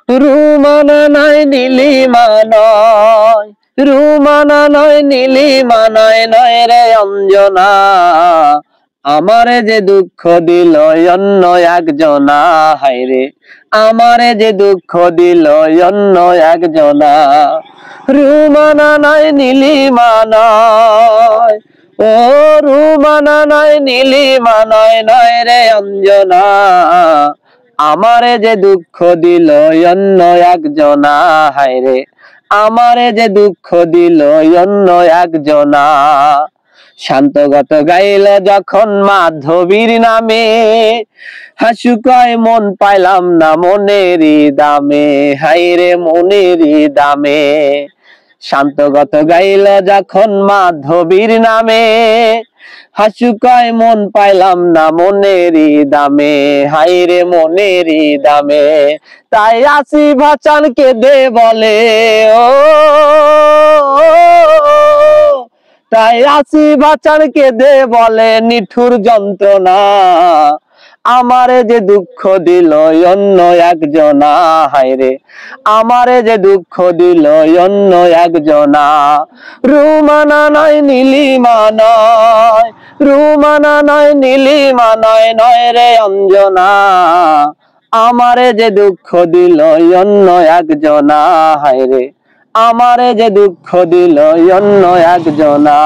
রুমানা নয় নীলিমা নয়, রুমানা নয় নীলিমা নয়, নয় রে অঞ্জনা, আমারে যে দুঃখ দিল অন্য একজনা, হায়রে আমারে যে দুঃখ দিল অন্য একজনা। রুমানা নয় নীলিমা নয়, ও রুমানা নয় নীলিমা নয়, নয় রে অঞ্জনা, আমারে যে দুঃখ দিল অন্য একজনা, হায়রে আমারে যে দুঃখ দিল অন্য একজনা। শান্তগত গাইল যখন মাধবীর নামে, হাসুকয় মন পাইলাম না মনেরই দামে, হায়রে মনেরই দামে। শান্তগত গাইল যখন মাধবীর নামে, হাসুকয় মন পাইলাম না মনেরই দামে, হায়রে মনেরই দামে। তাই আসি ভাচান কেঁদে বলে ও, তাই আসি ভাচান কেঁদে বলে নিঠুর যন্ত্রণা, আমারে যে দুঃখ দিল অন্য একজনা, হায়রে আমারে যে দুঃখ দিল অন্য একজনা। রুমানা নয় নীলিমা নয়, রুমানা নয় নীলিমা নয়, নয় রে অঞ্জনা, আমারে যে দুঃখ দিল অন্য একজনা, হায়রে আমারে যে দুঃখ দিল অন্য একজনা।